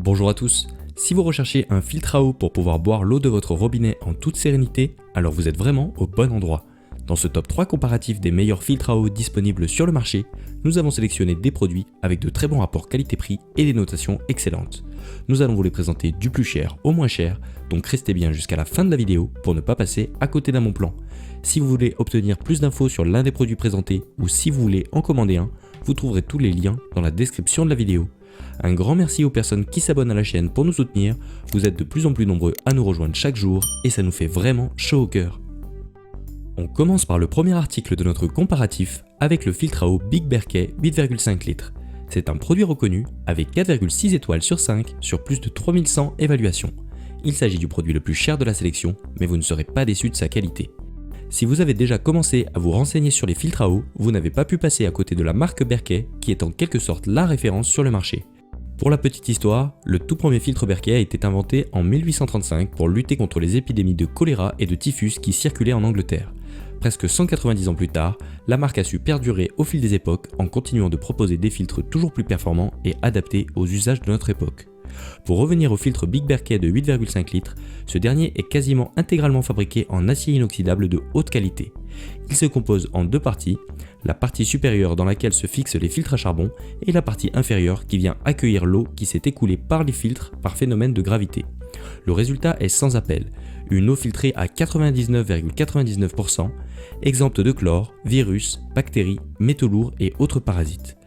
Bonjour à tous, si vous recherchez un filtre à eau pour pouvoir boire l'eau de votre robinet en toute sérénité, alors vous êtes vraiment au bon endroit. Dans ce top 3 comparatif des meilleurs filtres à eau disponibles sur le marché, nous avons sélectionné des produits avec de très bons rapports qualité-prix et des notations excellentes. Nous allons vous les présenter du plus cher au moins cher, donc restez bien jusqu'à la fin de la vidéo pour ne pas passer à côté d'un bon plan. Si vous voulez obtenir plus d'infos sur l'un des produits présentés ou si vous voulez en commander un, vous trouverez tous les liens dans la description de la vidéo. Un grand merci aux personnes qui s'abonnent à la chaîne pour nous soutenir, vous êtes de plus en plus nombreux à nous rejoindre chaque jour et ça nous fait vraiment chaud au cœur. On commence par le premier article de notre comparatif avec le filtre à eau Big Berkey 8,5 litres. C'est un produit reconnu avec 4,6 étoiles sur 5 sur plus de 3100 évaluations. Il s'agit du produit le plus cher de la sélection, mais vous ne serez pas déçus de sa qualité. Si vous avez déjà commencé à vous renseigner sur les filtres à eau, vous n'avez pas pu passer à côté de la marque Berkey qui est en quelque sorte la référence sur le marché. Pour la petite histoire, le tout premier filtre Berkey a été inventé en 1835 pour lutter contre les épidémies de choléra et de typhus qui circulaient en Angleterre. Presque 190 ans plus tard, la marque a su perdurer au fil des époques en continuant de proposer des filtres toujours plus performants et adaptés aux usages de notre époque. Pour revenir au filtre Big Berkey de 8,5 litres, ce dernier est quasiment intégralement fabriqué en acier inoxydable de haute qualité. Il se compose en deux parties, la partie supérieure dans laquelle se fixent les filtres à charbon et la partie inférieure qui vient accueillir l'eau qui s'est écoulée par les filtres par phénomène de gravité. Le résultat est sans appel, une eau filtrée à 99,99%, exempte de chlore, virus, bactéries, métaux lourds et autres parasites.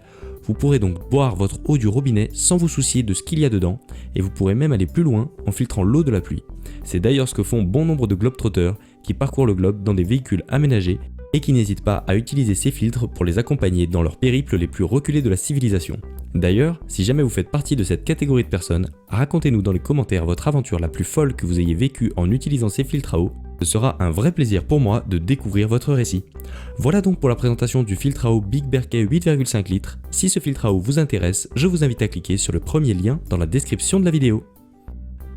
Vous pourrez donc boire votre eau du robinet sans vous soucier de ce qu'il y a dedans et vous pourrez même aller plus loin en filtrant l'eau de la pluie. C'est d'ailleurs ce que font bon nombre de globetrotters qui parcourent le globe dans des véhicules aménagés et qui n'hésitent pas à utiliser ces filtres pour les accompagner dans leurs périples les plus reculés de la civilisation. D'ailleurs, si jamais vous faites partie de cette catégorie de personnes, racontez-nous dans les commentaires votre aventure la plus folle que vous ayez vécue en utilisant ces filtres à eau. Ce sera un vrai plaisir pour moi de découvrir votre récit. Voilà donc pour la présentation du filtre à eau Big Berkey 8,5 litres. Si ce filtre à eau vous intéresse, je vous invite à cliquer sur le premier lien dans la description de la vidéo.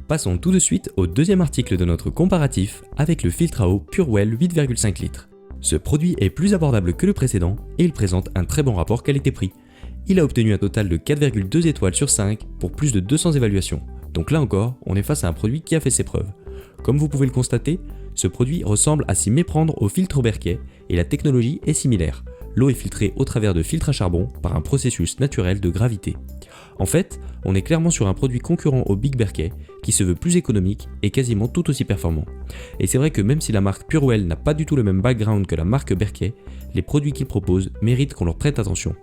Passons tout de suite au deuxième article de notre comparatif avec le filtre à eau Purewell 8,5 litres. Ce produit est plus abordable que le précédent et il présente un très bon rapport qualité-prix. Il a obtenu un total de 4,2 étoiles sur 5 pour plus de 200 évaluations. Donc là encore, on est face à un produit qui a fait ses preuves. Comme vous pouvez le constater, ce produit ressemble à s'y méprendre au filtre Berkey et la technologie est similaire. L'eau est filtrée au travers de filtres à charbon par un processus naturel de gravité. En fait, on est clairement sur un produit concurrent au Big Berkey qui se veut plus économique et quasiment tout aussi performant. Et c'est vrai que même si la marque Purewell n'a pas du tout le même background que la marque Berkey, les produits qu'ils proposent méritent qu'on leur prête attention.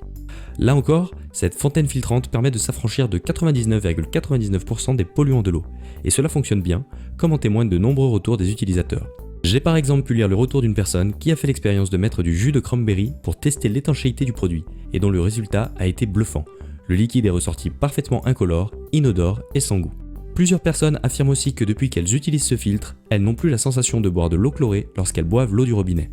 Là encore, cette fontaine filtrante permet de s'affranchir de 99,99% des polluants de l'eau, et cela fonctionne bien, comme en témoignent de nombreux retours des utilisateurs. J'ai par exemple pu lire le retour d'une personne qui a fait l'expérience de mettre du jus de cranberry pour tester l'étanchéité du produit, et dont le résultat a été bluffant. Le liquide est ressorti parfaitement incolore, inodore et sans goût. Plusieurs personnes affirment aussi que depuis qu'elles utilisent ce filtre, elles n'ont plus la sensation de boire de l'eau chlorée lorsqu'elles boivent l'eau du robinet.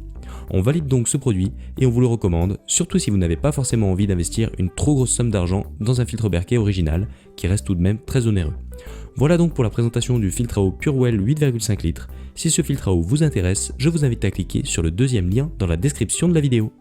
On valide donc ce produit et on vous le recommande, surtout si vous n'avez pas forcément envie d'investir une trop grosse somme d'argent dans un filtre Berkey original qui reste tout de même très onéreux. Voilà donc pour la présentation du filtre à eau Purewell 8,5 litres. Si ce filtre à eau vous intéresse, je vous invite à cliquer sur le deuxième lien dans la description de la vidéo.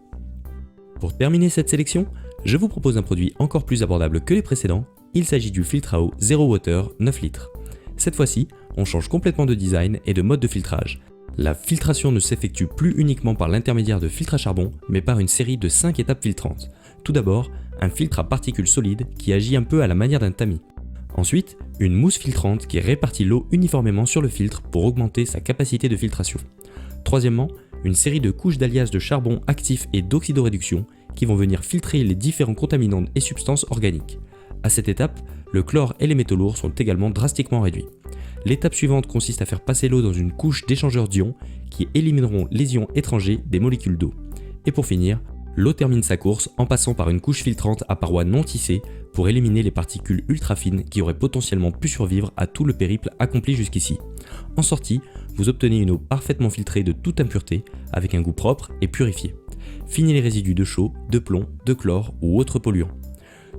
Pour terminer cette sélection, je vous propose un produit encore plus abordable que les précédents, il s'agit du filtre à eau Zero Water 9 litres. Cette fois-ci, on change complètement de design et de mode de filtrage. La filtration ne s'effectue plus uniquement par l'intermédiaire de filtres à charbon, mais par une série de 5 étapes filtrantes. Tout d'abord, un filtre à particules solides qui agit un peu à la manière d'un tamis. Ensuite, une mousse filtrante qui répartit l'eau uniformément sur le filtre pour augmenter sa capacité de filtration. Troisièmement, une série de couches d'alliage de charbon actif et d'oxydoréduction qui vont venir filtrer les différents contaminants et substances organiques. À cette étape, le chlore et les métaux lourds sont également drastiquement réduits. L'étape suivante consiste à faire passer l'eau dans une couche d'échangeurs d'ions qui élimineront les ions étrangers des molécules d'eau. Et pour finir, l'eau termine sa course en passant par une couche filtrante à parois non tissées pour éliminer les particules ultra fines qui auraient potentiellement pu survivre à tout le périple accompli jusqu'ici. En sortie, vous obtenez une eau parfaitement filtrée de toute impureté avec un goût propre et purifié. Fini les résidus de chaux, de plomb, de chlore ou autres polluants.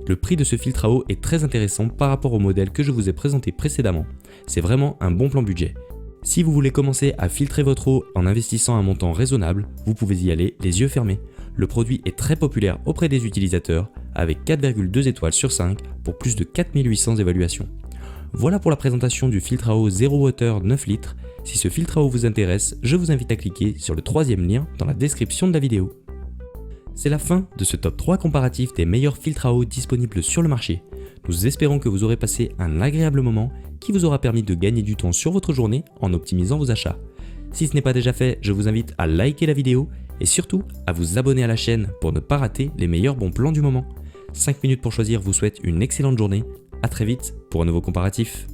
Le prix de ce filtre à eau est très intéressant par rapport au modèle que je vous ai présenté précédemment. C'est vraiment un bon plan budget. Si vous voulez commencer à filtrer votre eau en investissant un montant raisonnable, vous pouvez y aller les yeux fermés. Le produit est très populaire auprès des utilisateurs avec 4,2 étoiles sur 5 pour plus de 4800 évaluations. Voilà pour la présentation du filtre à eau Zero Water 9 litres. Si ce filtre à eau vous intéresse, je vous invite à cliquer sur le troisième lien dans la description de la vidéo. C'est la fin de ce top 3 comparatif des meilleurs filtres à eau disponibles sur le marché. Nous espérons que vous aurez passé un agréable moment qui vous aura permis de gagner du temps sur votre journée en optimisant vos achats. Si ce n'est pas déjà fait, je vous invite à liker la vidéo et surtout à vous abonner à la chaîne pour ne pas rater les meilleurs bons plans du moment. 5 minutes pour choisir vous souhaite une excellente journée. À très vite pour un nouveau comparatif.